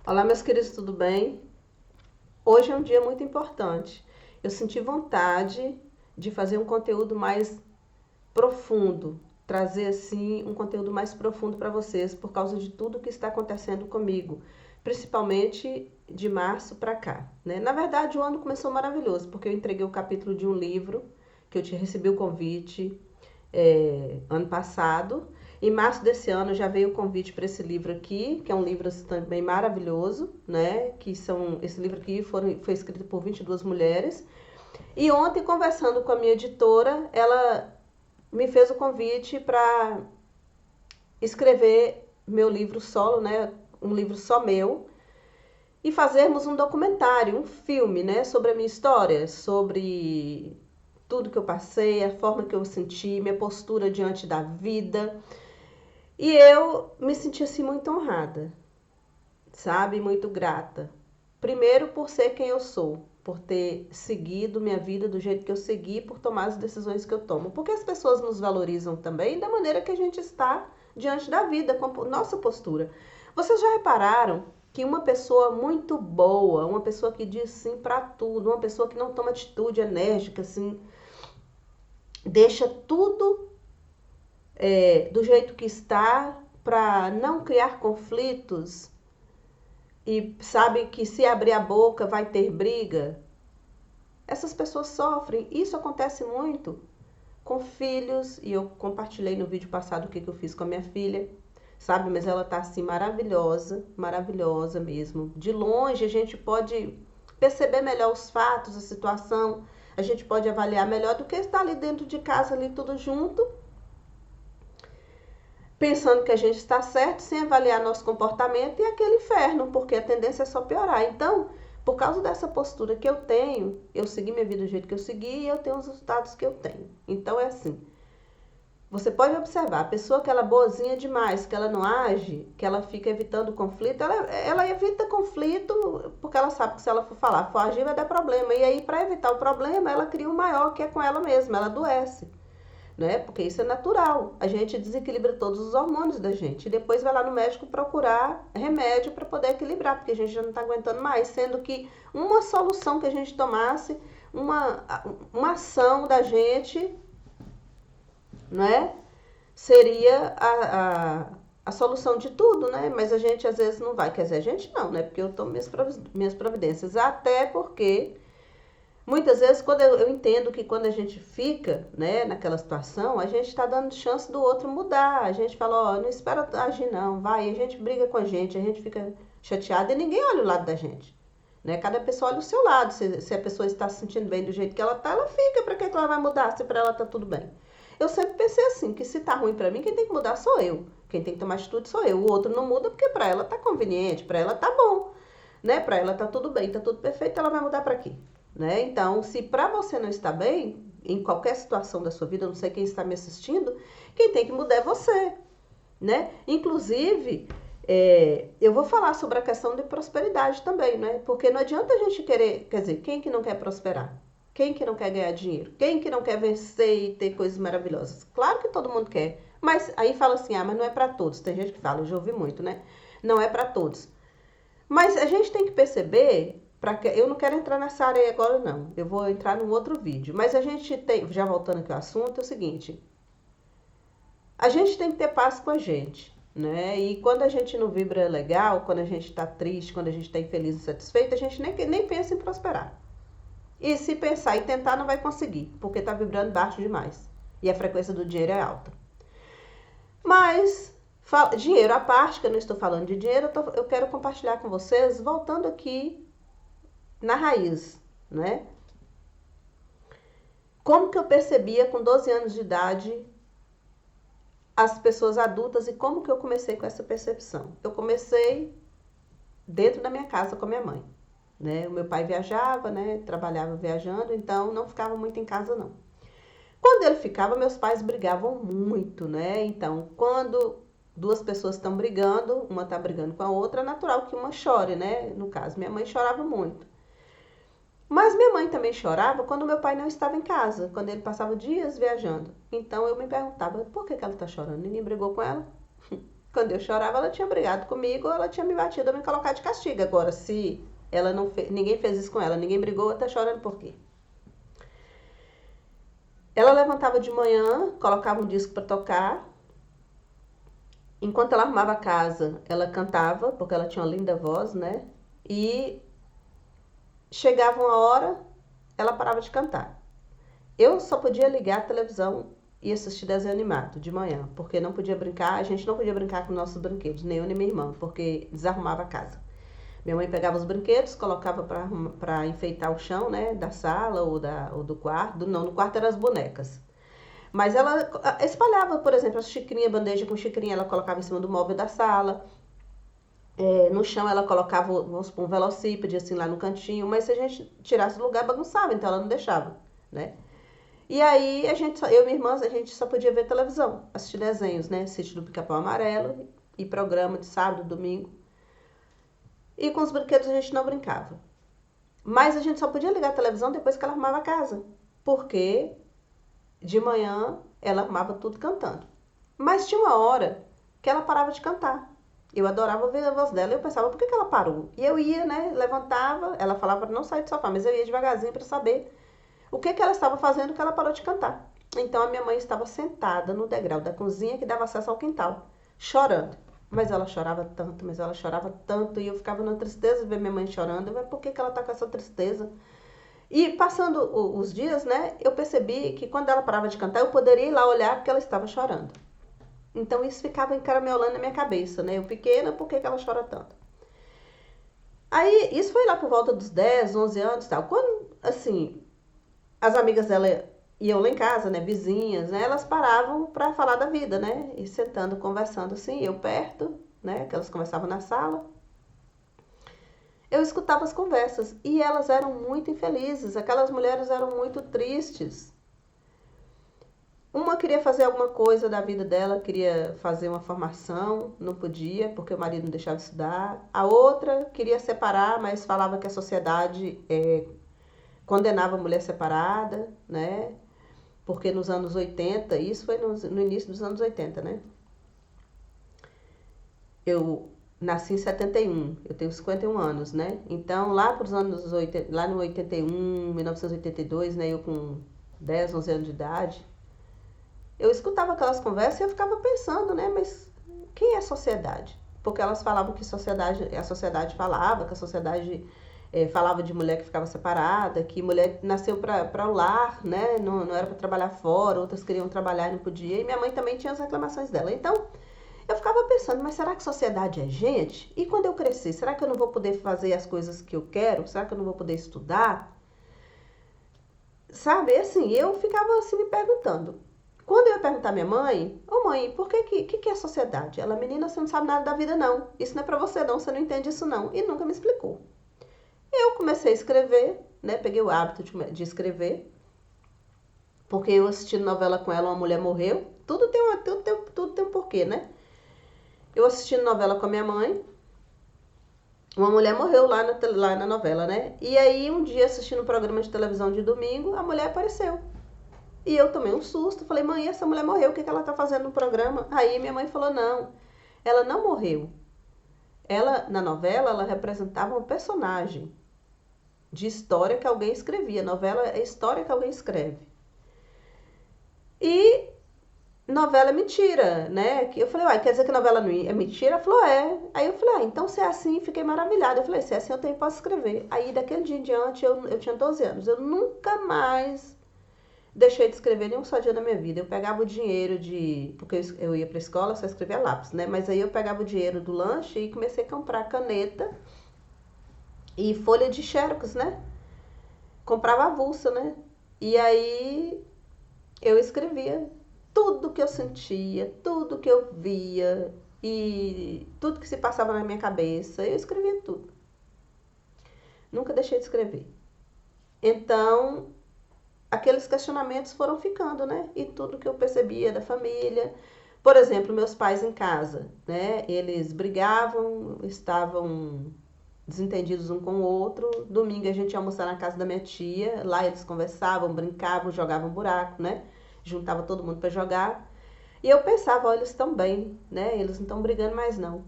Olá, meus queridos, tudo bem? Hoje é um dia muito importante. Eu senti vontade de fazer um conteúdo mais profundo, trazer assim um conteúdo mais profundo para vocês por causa de tudo que está acontecendo comigo, principalmente de março para cá, né? Na verdade, o ano começou maravilhoso, porque eu entreguei o capítulo de um livro que eu tinha recebido o convite ano passado. Em março desse ano já veio o convite para esse livro aqui, que é um livro assim, também maravilhoso, né? Esse livro aqui foi escrito por 22 mulheres. E ontem, conversando com a minha editora, ela me fez o convite para escrever meu livro solo, né? Um livro só meu, e fazermos um documentário, um filme, né? Sobre a minha história, sobre tudo que eu passei, a forma que eu senti, minha postura diante da vida. E eu me senti assim muito honrada, sabe? Muito grata. Primeiro por ser quem eu sou, por ter seguido minha vida do jeito que eu segui, por tomar as decisões que eu tomo. Porque as pessoas nos valorizam também da maneira que a gente está diante da vida, com nossa postura. Vocês já repararam que uma pessoa muito boa, uma pessoa que diz sim para tudo, uma pessoa que não toma atitude enérgica, assim, deixa tudo do jeito que está para não criar conflitos e sabe que se abrir a boca vai ter briga? Essas pessoas sofrem. Isso acontece muito com filhos, e eu compartilhei no vídeo passado o que eu fiz com a minha filha, sabe? Mas ela tá assim maravilhosa, maravilhosa mesmo. De longe a gente pode perceber melhor os fatos, a situação, a gente pode avaliar melhor do que estar ali dentro de casa, ali tudo junto, pensando que a gente está certo, sem avaliar nosso comportamento e aquele inferno, porque a tendência é só piorar. Então, por causa dessa postura que eu tenho, eu segui minha vida do jeito que eu segui e eu tenho os resultados que eu tenho. Então é assim, você pode observar, a pessoa que ela é boazinha demais, que ela não age, que ela fica evitando conflito, ela evita conflito porque ela sabe que se ela for agir vai dar problema. E aí, para evitar o problema, ela cria um maior que é com ela mesma, ela adoece, né? Porque isso é natural. A gente desequilibra todos os hormônios da gente e depois vai lá no médico procurar remédio para poder equilibrar, porque a gente já não está aguentando mais, sendo que uma solução que a gente tomasse, uma ação da gente, né, seria a solução de tudo, né? Mas a gente às vezes não vai, quer dizer, a gente não, né? Porque eu tomo minhas providências, até porque muitas vezes, quando eu entendo que quando a gente fica, né, naquela situação, a gente está dando chance do outro mudar. A gente fala, ó, não espera agir não, vai. E a gente briga com a gente fica chateada e ninguém olha o lado da gente. Né? Cada pessoa olha o seu lado. Se a pessoa está se sentindo bem do jeito que ela está, ela fica. Para que ela vai mudar se para ela está tudo bem? Eu sempre pensei assim, que se tá ruim para mim, quem tem que mudar sou eu. Quem tem que tomar atitude sou eu. O outro não muda porque para ela tá conveniente, para ela tá bom. Né? Para ela tá tudo bem, tá tudo perfeito, ela vai mudar para quê? Né? Então, se para você não está bem, em qualquer situação da sua vida, eu não sei quem está me assistindo, quem tem que mudar é você. Né? Inclusive, eu vou falar sobre a questão de prosperidade também, né? Porque não adianta a gente querer, quer dizer, quem que não quer prosperar? Quem que não quer ganhar dinheiro? Quem que não quer vencer e ter coisas maravilhosas? Claro que todo mundo quer. Mas aí fala assim, mas não é para todos. Tem gente que fala, eu já ouvi muito, né? Não é para todos. Mas a gente tem que perceber, eu não quero entrar nessa área aí agora não, eu vou entrar num outro vídeo, mas a gente tem, já voltando aqui ao assunto, é o seguinte, a gente tem que ter paz com a gente, né? E quando a gente não vibra legal, quando a gente tá triste, quando a gente tá infeliz e insatisfeito, a gente nem pensa em prosperar. E se pensar e tentar, não vai conseguir, porque tá vibrando baixo demais. E a frequência do dinheiro é alta. Mas dinheiro à parte, que eu não estou falando de dinheiro, eu quero compartilhar com vocês, voltando aqui na raiz, né? Como que eu percebia com 12 anos de idade as pessoas adultas e como que eu comecei com essa percepção? Eu comecei dentro da minha casa com a minha mãe, né? O meu pai viajava, né? Trabalhava viajando, então não ficava muito em casa não. Quando ele ficava, meus pais brigavam muito, né? Então, quando duas pessoas estão brigando, uma está brigando com a outra, é natural que uma chore, né? No caso, minha mãe chorava muito. Mas minha mãe também chorava quando meu pai não estava em casa, quando ele passava dias viajando. Então eu me perguntava, por que ela está chorando? Ninguém brigou com ela? Quando eu chorava, ela tinha brigado comigo, ou ela tinha me batido ou me colocado de castigo. Agora, se ela não fez, ninguém fez isso com ela, ninguém brigou, tá chorando por quê? Ela levantava de manhã, colocava um disco para tocar. Enquanto ela arrumava a casa, ela cantava, porque ela tinha uma linda voz, né? E chegava uma hora, ela parava de cantar. Eu só podia ligar a televisão e assistir desenho animado de manhã, porque não podia brincar, a gente não podia brincar com nossos brinquedos, nem eu nem minha irmã, porque desarrumava a casa. Minha mãe pegava os brinquedos, colocava para enfeitar o chão, né, da sala ou do quarto. Não, no quarto eram as bonecas. Mas ela espalhava, por exemplo, a xicrinha, bandeja com xicrinha, ela colocava em cima do móvel da sala. No chão ela colocava, vamos supor, um velocípede, assim, lá no cantinho. Mas se a gente tirasse do lugar, bagunçava, então ela não deixava, né? E aí, eu e minha irmã, a gente só podia ver televisão, assistir desenhos, né? Sítio do Pica-Pau Amarelo e programa de sábado, domingo. E com os brinquedos a gente não brincava. Mas a gente só podia ligar a televisão depois que ela arrumava a casa. Porque de manhã ela arrumava tudo cantando. Mas tinha uma hora que ela parava de cantar. Eu adorava ouvir a voz dela e eu pensava, por que ela parou? E eu ia, né, levantava, ela falava para não sair do sofá, mas eu ia devagarzinho para saber o que ela estava fazendo que ela parou de cantar. Então a minha mãe estava sentada no degrau da cozinha que dava acesso ao quintal, chorando. Mas ela chorava tanto, mas ela chorava tanto, e eu ficava na tristeza de ver minha mãe chorando. Eu falei, por que ela tá com essa tristeza? E passando os dias, né, eu percebi que quando ela parava de cantar, eu poderia ir lá olhar porque ela estava chorando. Então isso ficava encaramelando na minha cabeça, né? Eu pequena, por que ela chora tanto? Aí, isso foi lá por volta dos 10, 11 anos e tal. Quando, assim, as amigas dela iam lá em casa, né, vizinhas, né, elas paravam para falar da vida, né, e sentando, conversando assim, eu perto, né, que elas conversavam na sala. Eu escutava as conversas e elas eram muito infelizes, aquelas mulheres eram muito tristes. Uma queria fazer alguma coisa da vida dela, queria fazer uma formação, não podia, porque o marido não deixava estudar. A outra queria separar, mas falava que a sociedade condenava a mulher separada, né? Porque nos anos 80, isso foi no início dos anos 80, né? Eu nasci em 71, eu tenho 51 anos, né? Então, lá para os anos 80, lá no 81, 1982, né? Eu com 10, 11 anos de idade, eu escutava aquelas conversas e eu ficava pensando, né? Mas quem é a sociedade? Porque elas falavam que a sociedade falava, que a sociedade falava de mulher que ficava separada, que mulher nasceu para o lar, né? Não era para trabalhar fora, outras queriam trabalhar e não podia. E minha mãe também tinha as reclamações dela. Então, eu ficava pensando, mas será que sociedade é gente? E quando eu crescer, será que eu não vou poder fazer as coisas que eu quero? Será que eu não vou poder estudar? Sabe, assim, eu ficava assim me perguntando. Quando eu ia perguntar à minha mãe, mãe, por que é sociedade? Ela, menina, você não sabe nada da vida não. Isso não é pra você não, você não entende isso não. E nunca me explicou. Eu comecei a escrever, né? Peguei o hábito de escrever. Porque eu assistindo novela com ela, uma mulher morreu. Tudo tem um porquê, né? Eu assistindo novela com a minha mãe, uma mulher morreu lá na novela, né? E aí, um dia, assistindo um programa de televisão de domingo, a mulher apareceu. E eu tomei um susto, falei, mãe, essa mulher morreu, o que ela tá fazendo no programa? Aí minha mãe falou, não, ela não morreu. Ela, na novela, ela representava um personagem de história que alguém escrevia. Novela é história que alguém escreve. E novela é mentira, né? Eu falei, uai, quer dizer que novela não é mentira? Ela falou, é. Aí eu falei, então se é assim, fiquei maravilhada. Eu falei, se é assim, eu também posso escrever. Aí daquele dia em diante, eu tinha 12 anos. Eu nunca mais deixei de escrever nem um só dia na minha vida. Eu pegava o dinheiro porque eu ia pra escola, só escrevia lápis, né? Mas aí eu pegava o dinheiro do lanche e comecei a comprar caneta e folha de xerox, né? Comprava avulsa, né? E aí eu escrevia tudo que eu sentia, tudo que eu via e tudo que se passava na minha cabeça. Eu escrevia tudo. Nunca deixei de escrever. Então, aqueles questionamentos foram ficando, né? E tudo que eu percebia da família. Por exemplo, meus pais em casa, né? Eles brigavam, estavam desentendidos um com o outro. Domingo a gente ia almoçar na casa da minha tia. Lá eles conversavam, brincavam, jogavam buraco, né? Juntava todo mundo para jogar. E eu pensava, olha, eles estão bem, né? Eles não estão brigando mais não.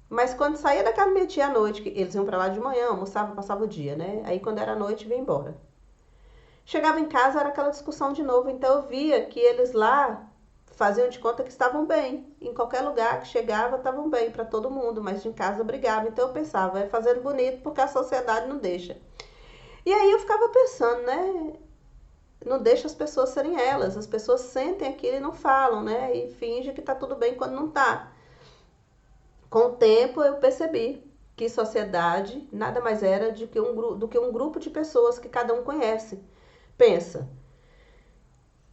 Mas quando saía da casa da minha tia à noite, que eles iam pra lá de manhã, almoçava, passava o dia, né? Aí quando era noite, vinha embora. Chegava em casa, era aquela discussão de novo, então eu via que eles lá faziam de conta que estavam bem. Em qualquer lugar que chegava, estavam bem para todo mundo, mas em casa brigavam. Então eu pensava, é fazendo bonito porque a sociedade não deixa. E aí eu ficava pensando, né? Não deixa as pessoas serem elas. As pessoas sentem aquilo e não falam, né? E fingem que tá tudo bem quando não tá. Com o tempo eu percebi que sociedade nada mais era do que um grupo de pessoas que cada um conhece. Pensa,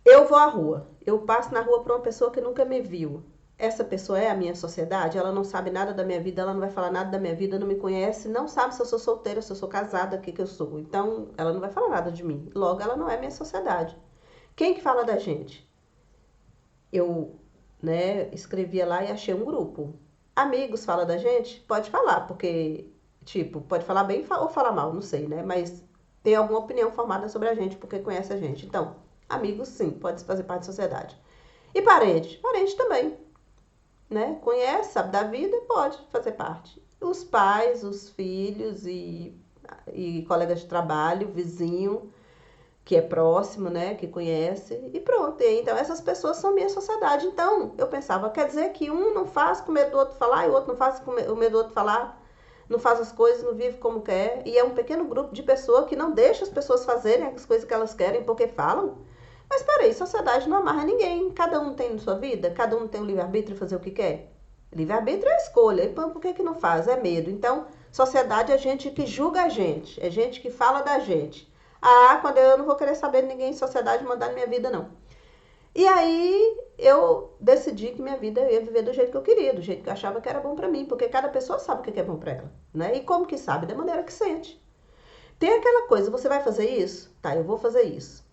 eu vou à rua, eu passo na rua para uma pessoa que nunca me viu. Essa pessoa é a minha sociedade, ela não sabe nada da minha vida, ela não vai falar nada da minha vida, não me conhece, não sabe se eu sou solteira, se eu sou casada, o que eu sou. Então, ela não vai falar nada de mim. Logo, ela não é minha sociedade. Quem que fala da gente? Eu, né, escrevia lá e achei um grupo. Amigos fala da gente? Pode falar, porque, tipo, pode falar bem ou falar mal, não sei, né? Mas tem alguma opinião formada sobre a gente porque conhece a gente. Então, amigos sim, pode fazer parte da sociedade. E parente? Parente também, né? Conhece, sabe da vida, pode fazer parte. Os pais, os filhos e colegas de trabalho, vizinho, que é próximo, né, que conhece, e pronto. E então essas pessoas são minha sociedade. Então eu pensava, quer dizer que um não faz com medo do outro falar e o outro não faz com o medo do outro falar, não faz as coisas, não vive como quer, e é um pequeno grupo de pessoas que não deixa as pessoas fazerem as coisas que elas querem porque falam. Mas peraí, sociedade não amarra ninguém, cada um tem sua vida, cada um tem o livre-arbítrio de fazer o que quer. Livre-arbítrio é escolha, então por que não faz? É medo. Então, sociedade é gente que julga a gente, é gente que fala da gente. Ah, quando eu não vou querer saber de ninguém em sociedade mandar na minha vida, não. E aí eu decidi que minha vida eu ia viver do jeito que eu queria, do jeito que eu achava que era bom pra mim, porque cada pessoa sabe o que é bom pra ela, né? E como que sabe? Da maneira que sente. Tem aquela coisa, você vai fazer isso? Tá, eu vou fazer isso.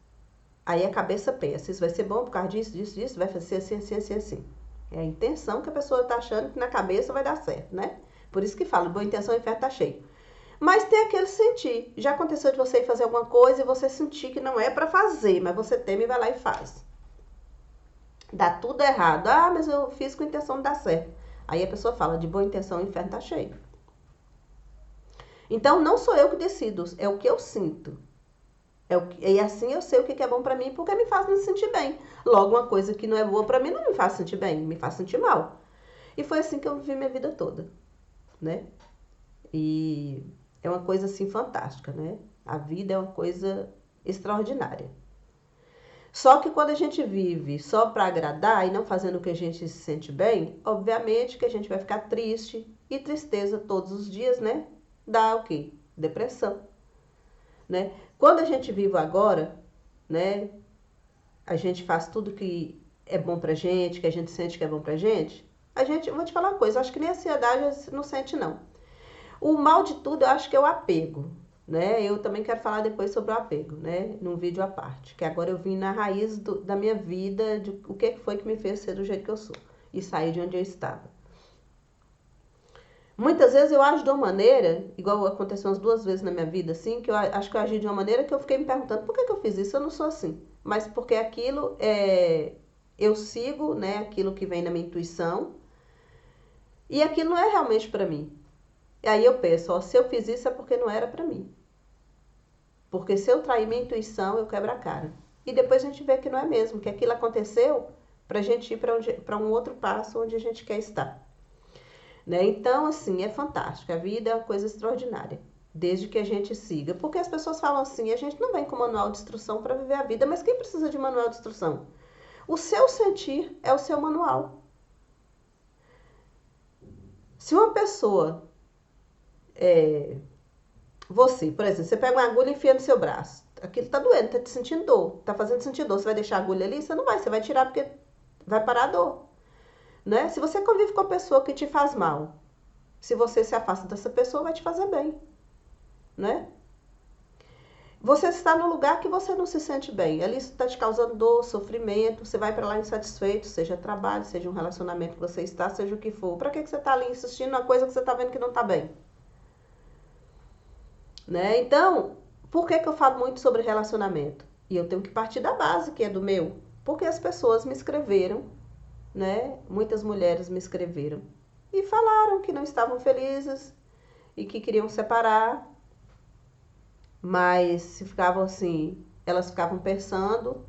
Aí a cabeça pensa, isso vai ser bom por causa disso, disso, disso, vai fazer assim, assim, assim, assim. É a intenção que a pessoa tá achando que na cabeça vai dar certo, né? Por isso que fala, boa intenção, o inferno tá cheio. Mas tem aquele sentir. Já aconteceu de você ir fazer alguma coisa e você sentir que não é pra fazer, mas você teme e vai lá e faz. Dá tudo errado. Ah, mas eu fiz com a intenção de dar certo. Aí a pessoa fala, de boa intenção, o inferno tá cheio. Então não sou eu que decido, é o que eu sinto. E assim eu sei o que é bom pra mim porque me faz me sentir bem. Logo, uma coisa que não é boa pra mim não me faz sentir bem, me faz sentir mal. E foi assim que eu vivi minha vida toda, né? E é uma coisa assim fantástica, né? A vida é uma coisa extraordinária. Só que quando a gente vive só para agradar e não fazendo o que a gente se sente bem, obviamente que a gente vai ficar triste e tristeza todos os dias, né? Dá o quê? Depressão, né? Quando a gente vive agora, né? A gente faz tudo que é bom pra gente, que a gente sente que é bom pra gente. Eu vou te falar uma coisa, eu acho que nem a ansiedade não sente não. O mal de tudo eu acho que é o apego, né? Eu também quero falar depois sobre o apego, né? Num vídeo à parte, que agora eu vim na raiz da minha vida, de o que foi que me fez ser do jeito que eu sou e sair de onde eu estava. Muitas vezes eu ajo de uma maneira, igual aconteceu umas 2 vezes na minha vida, assim, que eu acho que eu agi de uma maneira que eu fiquei me perguntando por que eu fiz isso, eu não sou assim. Mas porque aquilo eu sigo, né, aquilo que vem na minha intuição e aquilo não é realmente pra mim. E aí eu penso, ó, se eu fiz isso é porque não era pra mim. Porque se eu trair minha intuição, eu quebro a cara. E depois a gente vê que não é mesmo, que aquilo aconteceu pra gente ir pra um outro passo onde a gente quer estar. Né? Então, assim, é fantástico. A vida é uma coisa extraordinária. Desde que a gente siga. Porque as pessoas falam assim, a gente não vem com manual de instrução para viver a vida, mas quem precisa de manual de instrução? O seu sentir é o seu manual. Se uma pessoa, você, por exemplo, você pega uma agulha e enfia no seu braço. Aquilo tá doendo, tá te sentindo dor, tá fazendo sentir dor. Você vai deixar a agulha ali? Você não vai, você vai tirar porque vai parar a dor. Né? Se você convive com uma pessoa que te faz mal, se você se afasta dessa pessoa, vai te fazer bem. Né? Você está no lugar que você não se sente bem. Ali isso está te causando dor, sofrimento. Você vai para lá insatisfeito, seja trabalho, seja um relacionamento que você está, seja o que for. Para que você está ali insistindo numa coisa que você está vendo que não está bem? Né? Então, por que eu falo muito sobre relacionamento? E eu tenho que partir da base, que é do meu. Porque as pessoas me escreveram né? Muitas mulheres me escreveram e falaram que não estavam felizes e que queriam separar, mas ficavam assim, elas ficavam pensando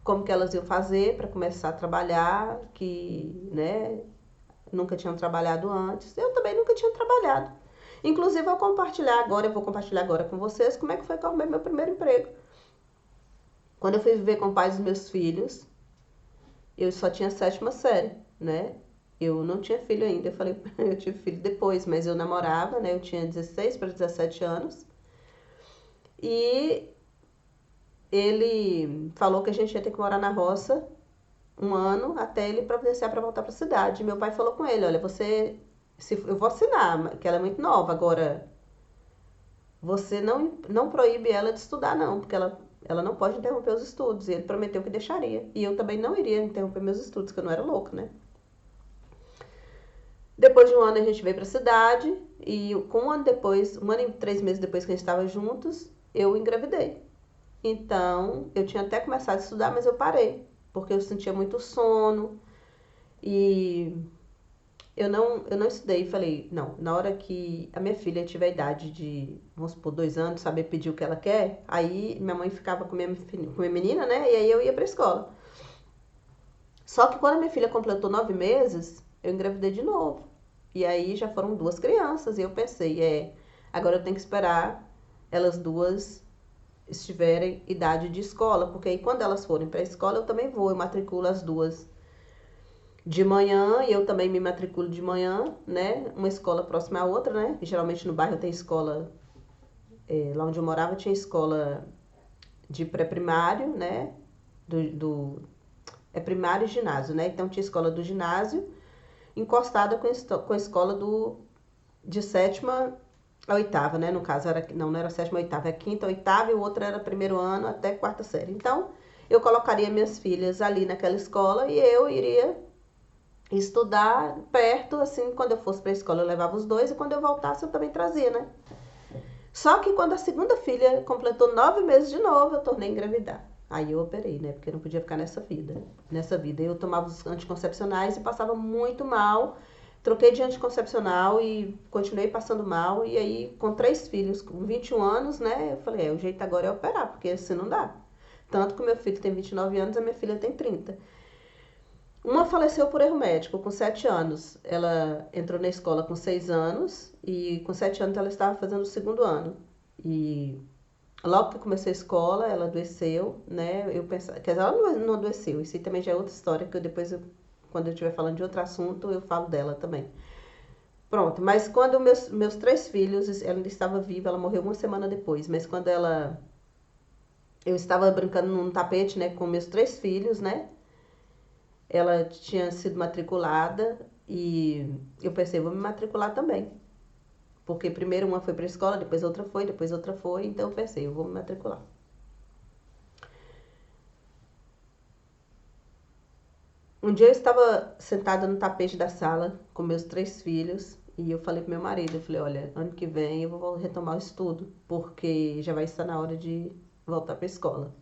como que elas iam fazer para começar a trabalhar, que, né, nunca tinham trabalhado antes. Eu também nunca tinha trabalhado. Inclusive, eu vou compartilhar agora com vocês como é que foi que eu arrumei meu primeiro emprego. Quando eu fui viver com o pai dos meus filhos, eu só tinha 7ª série, né? Eu não tinha filho ainda, eu falei, eu tive filho depois, mas eu namorava, né? Eu tinha 16 para 17 anos. E ele falou que a gente ia ter que morar na roça um ano até ele providenciar para voltar para a cidade. Meu pai falou com ele, olha, eu vou assinar, que ela é muito nova, agora você não proíbe ela de estudar não, porque ela não pode interromper os estudos. E ele prometeu que deixaria. E eu também não iria interromper meus estudos, que eu não era louca, né? Depois de um ano a gente veio para a cidade e com um ano depois, 1 ano e 3 meses depois que a gente estava juntos, eu engravidei. Então, eu tinha até começado a estudar, mas eu parei, porque eu sentia muito sono e eu não estudei. Falei, não, na hora que a minha filha tiver a idade de, vamos supor, 2 anos, saber pedir o que ela quer, aí minha mãe ficava com minha menina, né? E aí eu ia pra escola. Só que quando a minha filha completou 9 meses, eu engravidei de novo. E aí já foram 2 crianças e eu pensei, agora eu tenho que esperar elas duas estiverem idade de escola, porque aí quando elas forem para a escola eu também vou, eu matriculo as duas de manhã e eu também me matriculo de manhã, né? Uma escola próxima à outra, né? E geralmente no bairro tem escola, lá onde eu morava tinha escola de pré-primário, né? É primário e ginásio, né? Então tinha escola do ginásio encostada com a escola de 7ª a 8ª, né? No caso, não era 7ª a 8ª, é 5ª a 8ª e o outro era 1º ano até 4ª série. Então, eu colocaria minhas filhas ali naquela escola e eu iria estudar perto, assim, quando eu fosse para a escola eu levava os dois e quando eu voltasse eu também trazia, né? Só que quando a segunda filha completou 9 meses de novo, eu tornei a engravidar. Aí eu operei, né? Porque eu não podia ficar nessa vida. Eu tomava os anticoncepcionais e passava muito mal. Troquei de anticoncepcional e continuei passando mal. E aí, com 3 filhos, com 21 anos, né? Eu falei, o jeito agora é operar, porque assim não dá. Tanto que o meu filho tem 29 anos, a minha filha tem 30. Uma faleceu por erro médico, com 7 anos. Ela entrou na escola com 6 anos e com 7 anos ela estava fazendo o 2º ano. E logo que eu comecei a escola, ela adoeceu, né? Eu pensava, quer dizer, ela não adoeceu, isso aí também já é outra história, que quando eu estiver falando de outro assunto, eu falo dela também. Pronto, mas quando meus 3 filhos, ela ainda estava viva, ela morreu uma semana depois, mas quando eu estava brincando num tapete, né, com meus 3 filhos, né? Ela tinha sido matriculada e eu pensei, vou me matricular também. Porque primeiro uma foi para a escola, depois outra foi, então eu pensei, eu vou me matricular. Um dia eu estava sentada no tapete da sala com meus 3 filhos e eu falei pro meu marido, eu falei, olha, ano que vem eu vou retomar o estudo, porque já vai estar na hora de voltar para a escola.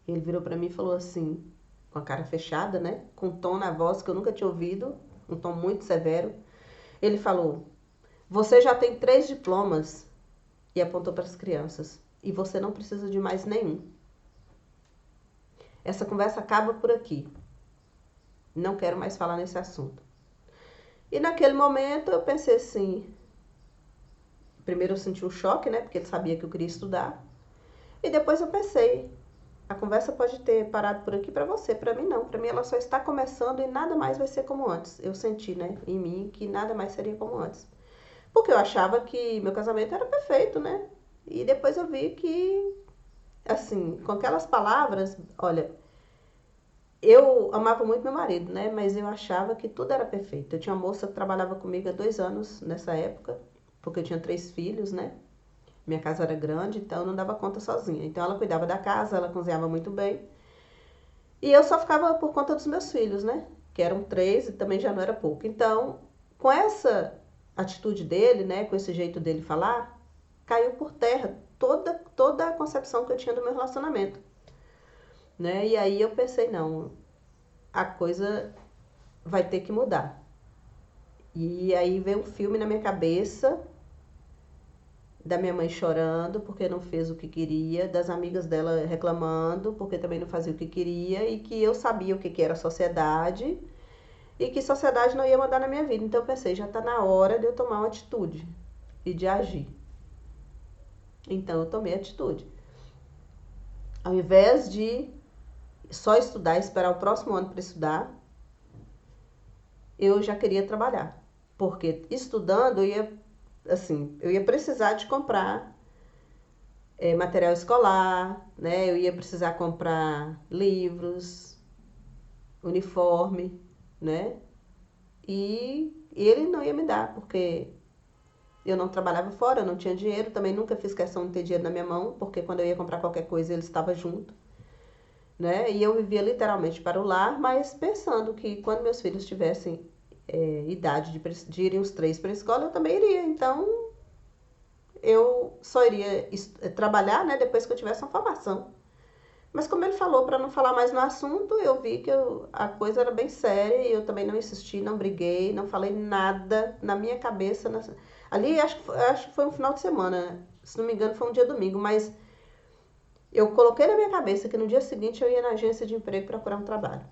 Ele virou para mim e falou assim, com a cara fechada, né? Com um tom na voz que eu nunca tinha ouvido, um tom muito severo. Ele falou, você já tem 3 diplomas, e apontou para as crianças, e você não precisa de mais nenhum. Essa conversa acaba por aqui. Não quero mais falar nesse assunto. E naquele momento eu pensei assim, primeiro eu senti um choque, né, porque ele sabia que eu queria estudar, e depois eu pensei, a conversa pode ter parado por aqui para você, para mim não, para mim ela só está começando e nada mais vai ser como antes. Eu senti, né, em mim que nada mais seria como antes. Porque eu achava que meu casamento era perfeito, né? E depois eu vi que, assim, com aquelas palavras, olha, eu amava muito meu marido, né? Mas eu achava que tudo era perfeito. Eu tinha uma moça que trabalhava comigo há 2 anos nessa época, porque eu tinha 3 filhos, né? Minha casa era grande, então eu não dava conta sozinha. Então ela cuidava da casa, ela cozinhava muito bem. E eu só ficava por conta dos meus filhos, né? Que eram 3 e também já não era pouco. Então, com essa atitude dele, né? Com esse jeito dele falar, caiu por terra toda a concepção que eu tinha do meu relacionamento, né? E aí eu pensei, não, a coisa vai ter que mudar. E aí veio um filme na minha cabeça, da minha mãe chorando porque não fez o que queria, das amigas dela reclamando porque também não fazia o que queria, e que eu sabia o que era sociedade e que sociedade não ia mandar na minha vida. Então eu pensei, já está na hora de eu tomar uma atitude e de agir. Então eu tomei atitude. Ao invés de só estudar e esperar o próximo ano para estudar, eu já queria trabalhar. Porque estudando eu ia precisar de comprar material escolar, né? Eu ia precisar comprar livros, uniforme, né? E ele não ia me dar, porque eu não trabalhava fora, eu não tinha dinheiro, também nunca fiz questão de ter dinheiro na minha mão, porque quando eu ia comprar qualquer coisa ele estava junto, né? E eu vivia literalmente para o lar, mas pensando que quando meus filhos tivessem idade de irem os 3 para a escola, eu também iria. Então eu só iria trabalhar, né, depois que eu tivesse uma formação. Mas como ele falou para não falar mais no assunto, eu vi que a coisa era bem séria e eu também não insisti, não briguei, não falei nada na minha cabeça. Ali acho que foi um final de semana, se não me engano foi um dia domingo, mas eu coloquei na minha cabeça que no dia seguinte eu ia na agência de emprego procurar um trabalho.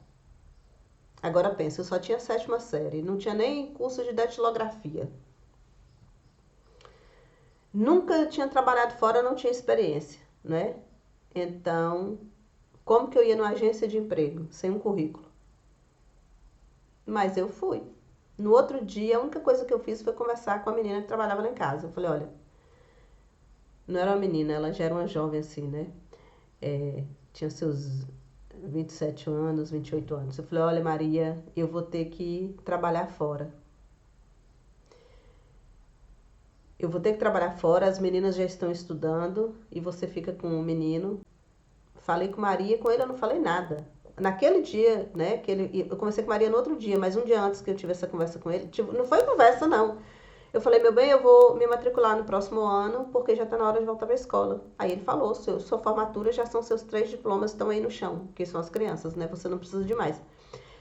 Agora pensa, eu só tinha 7ª série, não tinha nem curso de datilografia. Nunca tinha trabalhado fora, não tinha experiência, né? Então, como que eu ia numa agência de emprego sem um currículo? Mas eu fui. No outro dia, a única coisa que eu fiz foi conversar com a menina que trabalhava lá em casa. Eu falei, olha, não era uma menina, ela já era uma jovem assim, né? Tinha seus 27 anos, 28 anos. Eu falei, olha, Maria, eu vou ter que trabalhar fora. Eu vou ter que trabalhar fora, as meninas já estão estudando e você fica com o menino. Falei com Maria, com ele eu não falei nada. Naquele dia, né, eu conversei com Maria no outro dia, mas um dia antes que eu tive essa conversa com ele, não foi conversa não. Eu falei, meu bem, eu vou me matricular no próximo ano, porque já está na hora de voltar para a escola. Aí ele falou, sua formatura já são seus 3 diplomas, estão aí no chão, que são as crianças, né, você não precisa de mais.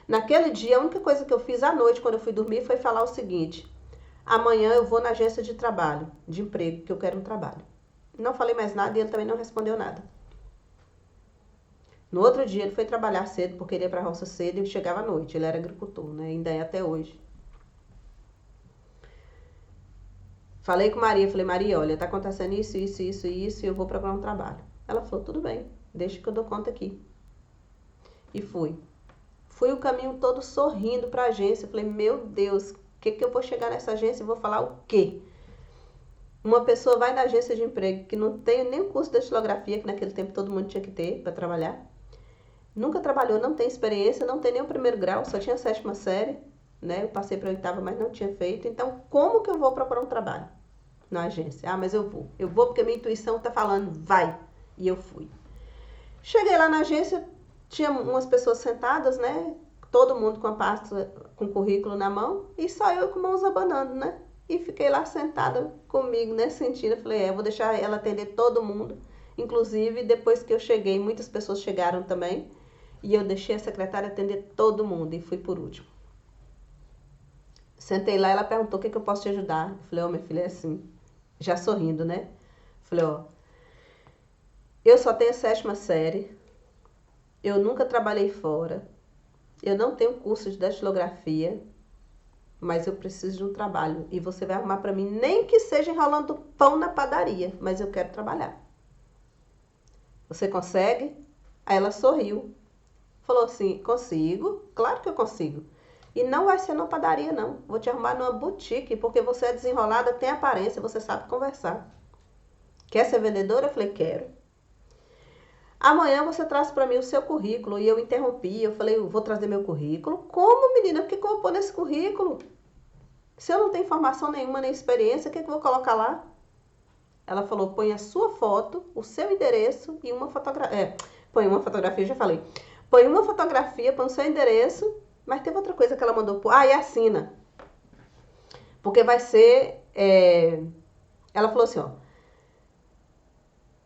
Naquele dia, a única coisa que eu fiz à noite, quando eu fui dormir, foi falar o seguinte, amanhã eu vou na agência de trabalho, de emprego, que eu quero um trabalho. Não falei mais nada e ele também não respondeu nada. No outro dia ele foi trabalhar cedo, porque ele ia para a roça cedo e chegava à noite. Ele era agricultor, né? Ainda é até hoje. Falei com Maria, falei, Maria, olha, tá acontecendo isso, isso, isso, isso, e eu vou procurar um trabalho. Ela falou, tudo bem, deixa que eu dou conta aqui. E fui. Fui o caminho todo sorrindo para a agência. Falei, meu Deus, o que eu vou chegar nessa agência e vou falar o quê? Uma pessoa vai na agência de emprego que não tem nem o curso de datilografia, que naquele tempo todo mundo tinha que ter para trabalhar. Nunca trabalhou, não tem experiência, não tem nem o 1º grau, só tinha a 7ª série, né? Eu passei para a 8ª, mas não tinha feito. Então, como que eu vou procurar um trabalho na agência? Ah, mas eu vou. Eu vou porque minha intuição tá falando, vai. E eu fui. Cheguei lá na agência, tinha umas pessoas sentadas, né? Todo mundo com a pasta, com o currículo na mão, e só eu com mãos abanando, né? E fiquei lá sentada comigo, né? Sentindo, eu falei, vou deixar ela atender todo mundo. Inclusive, depois que eu cheguei, muitas pessoas chegaram também. E eu deixei a secretária atender todo mundo e fui por último. Sentei lá, ela perguntou o que eu posso te ajudar. Eu falei, minha filha, é assim, já sorrindo, né? Falei, eu só tenho a 7ª série, eu nunca trabalhei fora, eu não tenho curso de datilografia, mas eu preciso de um trabalho. E você vai arrumar para mim, nem que seja enrolando pão na padaria, mas eu quero trabalhar. Você consegue? Aí ela sorriu. Falou assim, consigo? Claro que eu consigo. E não vai ser numa padaria, não. Vou te arrumar numa boutique, porque você é desenrolada, tem aparência, você sabe conversar. Quer ser vendedora? Eu falei, quero. Amanhã você traz para mim o seu currículo. E eu interrompi, eu falei, eu vou trazer meu currículo. Como, menina? O que eu vou pôr nesse currículo? Se eu não tenho formação nenhuma, nem experiência, o que eu vou colocar lá? Ela falou, põe a sua foto, o seu endereço e uma fotografia. Põe uma fotografia, já falei. Põe uma fotografia, põe o seu endereço, mas teve outra coisa que ela mandou pôr. E assina. Porque vai ser... Ela falou assim,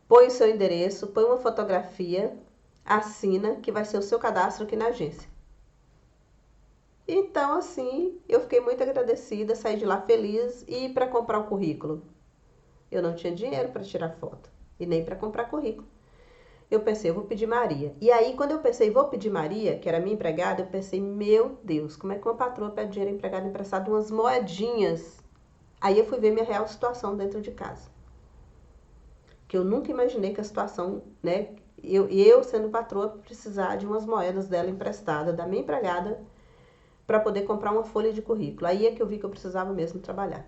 põe o seu endereço, põe uma fotografia, assina, que vai ser o seu cadastro aqui na agência. Então, assim, eu fiquei muito agradecida, saí de lá feliz e para comprar o currículo. Eu não tinha dinheiro para tirar foto e nem para comprar currículo. Eu pensei, eu vou pedir Maria. E aí, quando eu pensei, vou pedir Maria, que era minha empregada, eu pensei, meu Deus, como é que uma patroa pede dinheiro empregado emprestado umas moedinhas? Aí eu fui ver minha real situação dentro de casa. Que eu nunca imaginei que a situação, né? Eu sendo patroa, precisar de umas moedas dela emprestada, da minha empregada, para poder comprar uma folha de currículo. Aí é que eu vi que eu precisava mesmo trabalhar.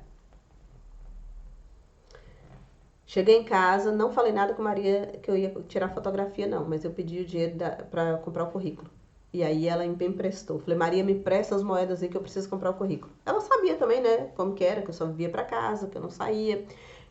Cheguei em casa, não falei nada com Maria que eu ia tirar fotografia, não, mas eu pedi o dinheiro para comprar o currículo. E aí ela me emprestou. Falei, Maria, me empresta as moedas aí que eu preciso comprar o currículo. Ela sabia também, né, como que era, que eu só vivia para casa, que eu não saía,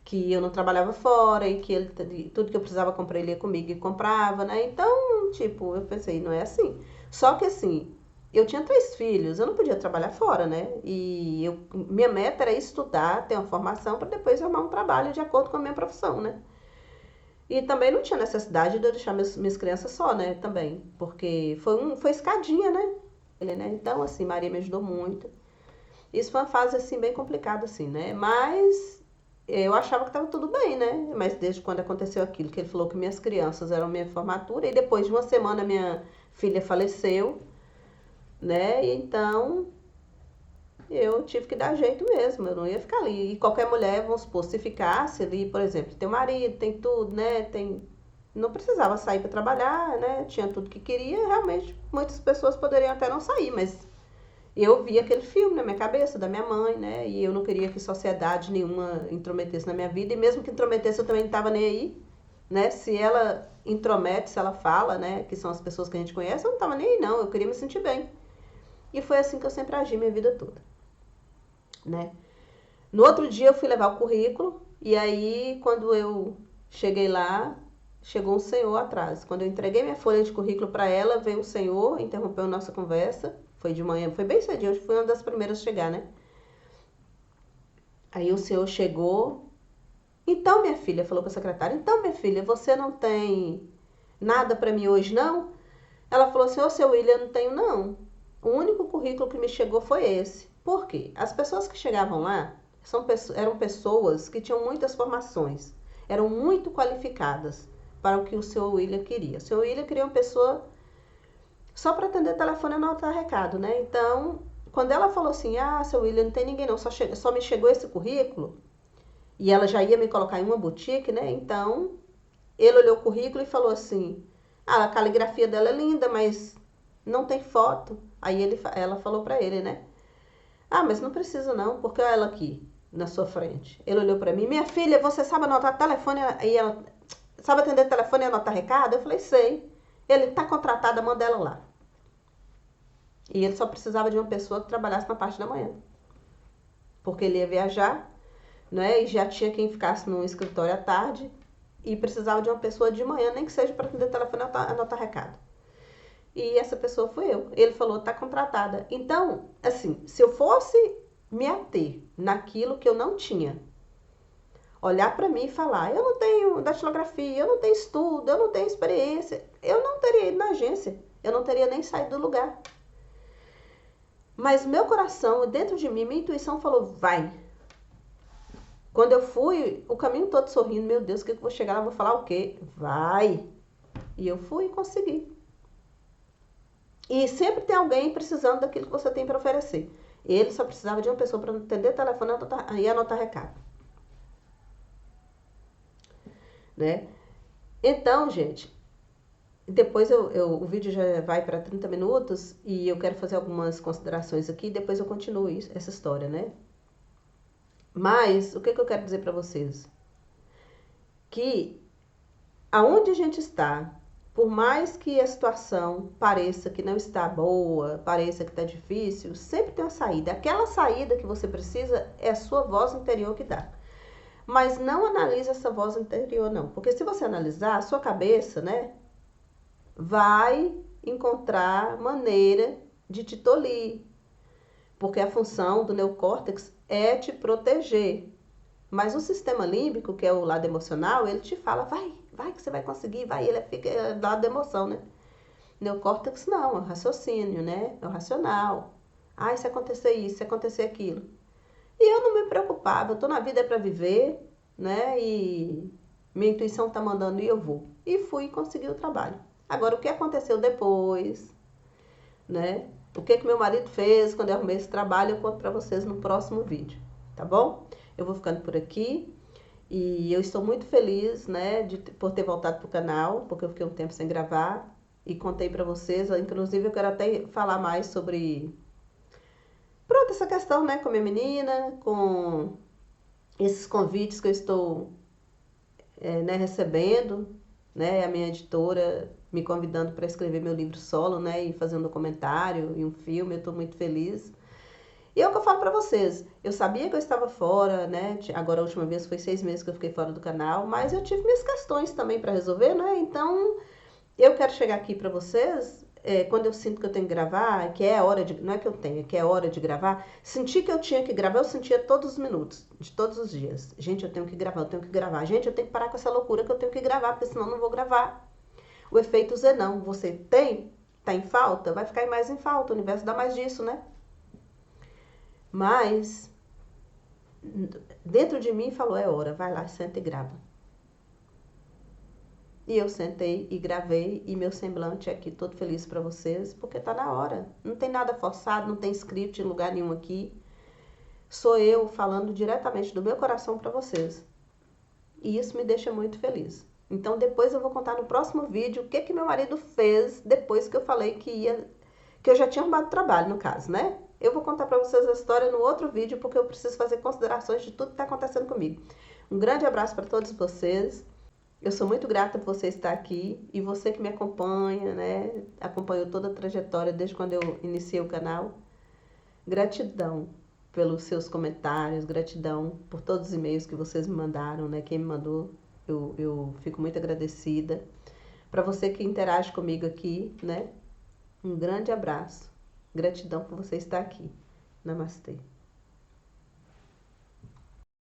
que eu não trabalhava fora e que ele, tudo que eu precisava comprar ele ia comigo e comprava, né? Então, tipo, eu pensei, não é assim. Só que assim, eu tinha 3 filhos, eu não podia trabalhar fora, né? E minha meta era estudar, ter uma formação para depois arrumar um trabalho de acordo com a minha profissão, né? E também não tinha necessidade de eu deixar minhas crianças só, né? Também, porque foi escadinha, né? Então, assim, Maria me ajudou muito. Isso foi uma fase, assim, bem complicada, assim, né? Mas eu achava que estava tudo bem, né? Mas desde quando aconteceu aquilo, que ele falou que minhas crianças eram minha formatura, e depois de uma semana minha filha faleceu, né? E então eu tive que dar jeito mesmo, eu não ia ficar ali. E qualquer mulher, vamos supor, se ficasse ali, por exemplo, tem o marido, tem tudo, né? Não precisava sair para trabalhar, né? Tinha tudo que queria, realmente muitas pessoas poderiam até não sair, mas eu vi aquele filme na minha cabeça, da minha mãe, né? E eu não queria que sociedade nenhuma intrometesse na minha vida, e mesmo que intrometesse eu também não estava nem aí, né? Se ela intromete, se ela fala, né? Que são as pessoas que a gente conhece, eu não estava nem aí não, eu queria me sentir bem. E foi assim que eu sempre agi minha vida toda, né? No outro dia eu fui levar o currículo e aí quando eu cheguei lá, chegou um senhor atrás. Quando eu entreguei minha folha de currículo para ela, veio um senhor, interrompeu a nossa conversa. Foi de manhã, foi bem cedinho, hoje fui uma das primeiras a chegar, né? Aí o senhor chegou. Então, minha filha, falou para a secretária, então, minha filha, você não tem nada para mim hoje, não? Ela falou assim, ô, seu William, eu não tenho, não. O único currículo que me chegou foi esse. Por quê? As pessoas que chegavam lá eram pessoas que tinham muitas formações, eram muito qualificadas para o que o senhor William queria. O senhor William queria uma pessoa só para atender telefone e anotar recado, né? Então, quando ela falou assim, seu William, não tem ninguém não, só me chegou esse currículo, e ela já ia me colocar em uma boutique, né? Então, ele olhou o currículo e falou assim, a caligrafia dela é linda, mas não tem foto. Aí ela falou para ele, né? Mas não precisa não, porque olha ela aqui, na sua frente. Ele olhou para mim, minha filha, você sabe anotar telefone e ela sabe atender telefone e anotar recado? Eu falei, sei. Ele tá contratada, manda ela lá. E ele só precisava de uma pessoa que trabalhasse na parte da manhã. Porque ele ia viajar, né? E já tinha quem ficasse no escritório à tarde e precisava de uma pessoa de manhã, nem que seja para atender telefone e anotar recado. E essa pessoa fui eu. Ele falou, tá contratada. Então, assim, se eu fosse me ater naquilo que eu não tinha, olhar para mim e falar, eu não tenho datilografia, eu não tenho estudo, eu não tenho experiência, eu não teria ido na agência, eu não teria nem saído do lugar. Mas meu coração, dentro de mim, minha intuição falou, vai. Quando eu fui, o caminho todo sorrindo, meu Deus, o que eu vou chegar lá, vou falar o quê? Vai. E eu fui e consegui. E sempre tem alguém precisando daquilo que você tem para oferecer. Ele só precisava de uma pessoa para atender telefone e anotar recado. Né? Então, gente, depois o vídeo já vai para 30 minutos e eu quero fazer algumas considerações aqui, depois eu continuo essa história, né? Mas, o que eu quero dizer para vocês? Que aonde a gente está, por mais que a situação pareça que não está boa, pareça que está difícil, sempre tem uma saída. Aquela saída que você precisa é a sua voz interior que dá. Mas não analise essa voz interior, não. Porque se você analisar, a sua cabeça, né, vai encontrar maneira de te tolir. Porque a função do neocórtex é te proteger. Mas o sistema límbico, que é o lado emocional, ele te fala, vai que você vai conseguir, vai, ele fica do lado da emoção, né? Neocórtex não, é o raciocínio, né? É o racional. Ai, se acontecer isso, se acontecer aquilo. E eu não me preocupava, eu tô na vida é para viver, né? E minha intuição tá mandando e eu vou. E fui e consegui o trabalho. Agora, o que aconteceu depois, né? O que meu marido fez quando eu arrumei esse trabalho, eu conto para vocês no próximo vídeo, tá bom? Eu vou ficando por aqui e eu estou muito feliz, né, por ter voltado pro canal, porque eu fiquei um tempo sem gravar e contei para vocês, inclusive eu quero até falar mais sobre, pronto, essa questão, né, com a minha menina, com esses convites que eu estou né, recebendo, né, a minha editora me convidando para escrever meu livro solo, né, e fazer um documentário e um filme, eu estou muito feliz. E é o que eu falo para vocês, eu sabia que eu estava fora, né, agora a última vez foi 6 meses que eu fiquei fora do canal, mas eu tive minhas questões também para resolver, né, então eu quero chegar aqui para vocês, quando eu sinto que eu tenho que gravar, que é a hora de, não é que eu tenho, é que é hora de gravar, senti que eu tinha que gravar, eu sentia todos os minutos, de todos os dias. Gente, eu tenho que gravar, eu tenho que gravar. Gente, eu tenho que parar com essa loucura que eu tenho que gravar, porque senão eu não vou gravar. O efeito Zenão, você tem, tá em falta, vai ficar mais em falta, o universo dá mais disso, né? Mas, dentro de mim falou, é hora, vai lá, senta e grava. E eu sentei e gravei e meu semblante é aqui todo feliz para vocês, porque tá na hora. Não tem nada forçado, não tem script em lugar nenhum aqui. Sou eu falando diretamente do meu coração para vocês. E isso me deixa muito feliz. Então depois eu vou contar no próximo vídeo o que meu marido fez depois que eu falei que eu já tinha arrumado trabalho, no caso, né? Eu vou contar para vocês a história no outro vídeo, porque eu preciso fazer considerações de tudo que está acontecendo comigo. Um grande abraço para todos vocês. Eu sou muito grata por você estar aqui e você que me acompanha, né? Acompanhou toda a trajetória desde quando eu iniciei o canal. Gratidão pelos seus comentários, gratidão por todos os e-mails que vocês me mandaram, né? Quem me mandou, eu fico muito agradecida. Para você que interage comigo aqui, né? Um grande abraço. Gratidão por você estar aqui. Namastê.